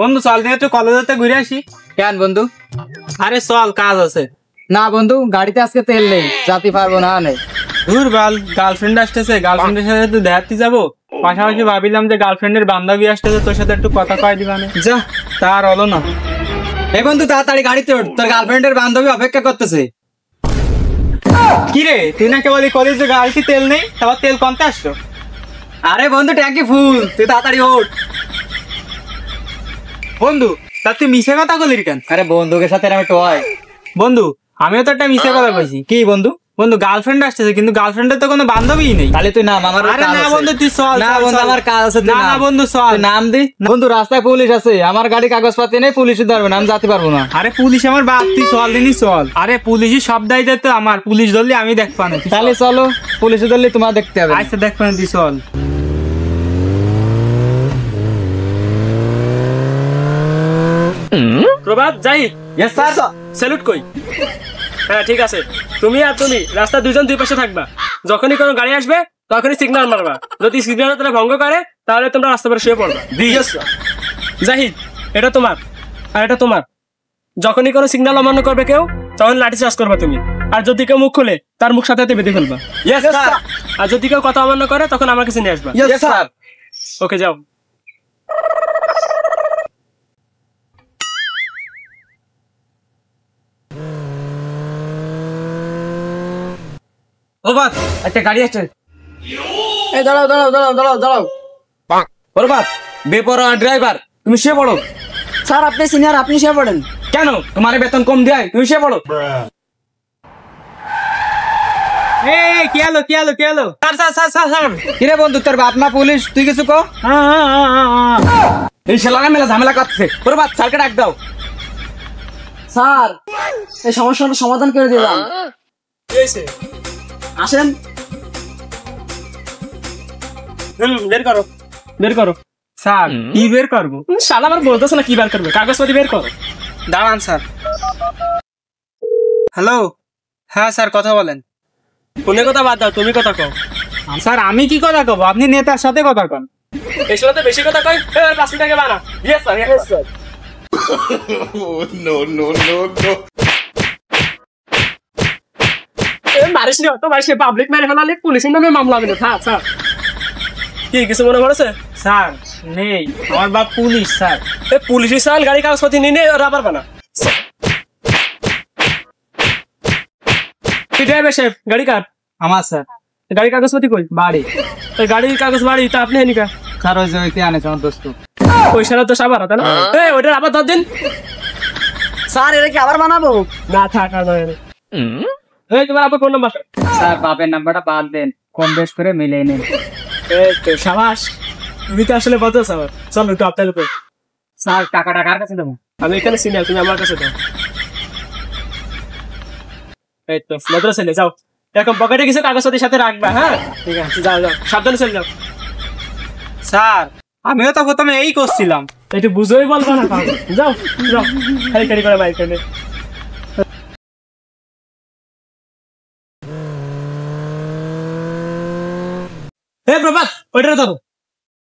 বন্ধু চল দিয়ে একটু কলেজে ঘুরে আসি। কেন বন্ধু? আরে চল, কাজ আছে। না বন্ধু, গাড়িতে আজকে তেল নেই, যাতে পারবো না। নেই দূর বাল, গার্লফ্রেন্ড আসতেছে, গার্লফ্রেন্ডের সাথে একটু দেখাতে যাবো। পাশাপাশি ভাবিলাম যে গার্লফ্রেন্ডের বান্ধবী আসতেছে, তোর সাথে একটু কথা কয় দিবানে। যা, তার হলো না। এই বন্ধু তাড়াতাড়ি গাড়িতে ওঠ, তোর গার্লফ্রেন্ডের বান্ধবী অপেক্ষা করতেছে। কি রে, তুই না কেবল কলেজে গাড়িতে তেল নেই, তারপর তেল কমতে আসলো? আরে বন্ধু ট্যাঙ্কি ফুল, তুই তাড়াতাড়ি ওঠ। বন্ধু তা তুই মিশে কথা বলির কেন? আরে বন্ধুকে সাথে আমি টয়। বন্ধু আমিও তো একটা মিশে কথা বলছি। কি বন্ধু? বন্ধু গার্লফ্রেন্ড আসতেছে, কিন্তু গার্লফ্রেন্ডের তো কোনো বান্ধবীই নেই। তাহলে তুই নাম। আমার আরে না বন্ধু, তুই চল। না বন্ধু, আমার কাজ আছে। না না বন্ধু চল। নাম দি। বন্ধু রাস্তায় পুলিশ আছে, আমার গাড়ি কাগজপাতি নেই, পুলিশে ধরবে না, আমি যেতে পারবো না। আরে পুলিশ আমার বাপ, তুই চল দিনই চল। আরে পুলিশই সব দায়িত্ব তো আমার, পুলিশ ধরলে আমি দেখবা না। তাহলে চলো, পুলিশে ধরলে তোমার দেখতে হবে। আচ্ছা দেখবা না, তুই চল। প্রভাত যাই। Yes sir. স্যালুট কই? হ্যাঁ ঠিক আছে, তুমি আর তুমি রাস্তা দুজন দুই পাশে থাকবা। যখনই কোনো গাড়ি আসবে তখনই সিগন্যাল মারবা। যদি সিগন্যাল তারা ভঙ্গ করে তাহলে তোমরা রাস্তা পরে শুয়ে পড়বা। জাহিদ, এটা তোমার আর এটা তোমার। যখনই কোনো সিগন্যাল অমান্য করবে কেউ, তখন লাঠি চার্জ করবা তুমি। আর যদি কেউ মুখ খুলে তার মুখ সাথে বেঁধে ফেলবা। Yes sir. আর যদি কেউ কথা অমান্য করে তখন আমার কাছে নিয়ে আসবা। Yes sir. ওকে যাও। প্রভাত, একটা গাড়ি আছে। এই দাঁড়াও দাঁড়াও দাঁড়াও দাঁড়াও দাঁড়াও। প্রভাত, বেপরোয়া ড্রাইভার, তুমি শুয়ে পড়ো। স্যার আপনি সিনিয়র, আপনি শুয়ে পড়েন। কেন? তোমার বেতন কম দেয়, তুমি শুয়ে পড়ো। এই কি হলো কি হলো কি হলো? Sir sir sir sir sir. কিরে বন্ধু, তোর বাপ না পুলিশ, তুই কিছু কো? এই শালারা মেলা ঝামেলা করছে। প্রভাত, স্যারকে ডাক দাও। স্যার এই সমস্যাটা সমাধান করে দিলাম, আসেন। বের করো, বের করো। স্যার কি বের করবো? শালা আমার বলতেছে না কি বের করবে, কাগজপত্র বের করো। দাঁড়ান স্যার। হ্যালো, হ্যাঁ স্যার কথা বলেন। ফোনে কথা বাদ দাও, তুমি কথা কও। স্যার আমি কি কথা কব, আপনি নেতার সাথে কথা কন। এই সাথে বেশি কথা কই, 5 মিনিট আগে বানা। Yes sir, yes sir. মারিস নি তো ভাই, সে পাবলিক মেরে ফেলালে পুলিশের নামে মামলা হবে না। থাক স্যার। কি কিছু মনে পড়েছে? স্যার নেই, আমার বাপ পুলিশ স্যার। পুলিশের সাল গাড়ি কাগজপত্র নিয়ে রাবার বানা। কি ড্রাইভার সাহেব, গাড়ি কার? আমার স্যার। গাড়ি কাগজপত্র কই? বাড়ি। গাড়ির কাগজ বাড়ি, তা আপনি হেনিকা? স্যার ওই জমিতে আনেছে আমার দোস্ত। ওই সারা তো সাবার তাই না? ওইটার আবার 10 দিন। স্যার এটা কি আবার বানাবো? না থাক আর নয়। এই তোমার আবার কোন নাম্বার? স্যার বাপের নাম্বারটা বাদ দেন, কম বেশ করে মিলিয়ে নেন। এই তো সাবাস, তুমি তো আসলে বলতো স্যার। চলো একটু আপনার উপর। স্যার টাকাটা কার কাছে দেবো? আমি এখানে সিনিয়র, তুমি আমার কাছে দাও। এই তো মাদ্রাসা ছেলে, যাও এখন পকেটে কিছু কাগজপত্রের সাথে রাখবা। হ্যাঁ ঠিক আছে, যাও যাও, সাবধানে চলে যাও। স্যার আমিও তো প্রথমে এই করছিলাম। একটু বুঝোই বলবো না, যাও যাও, খালি খালি করে বাইক এনে। প্রভাত ওইটা ধরো।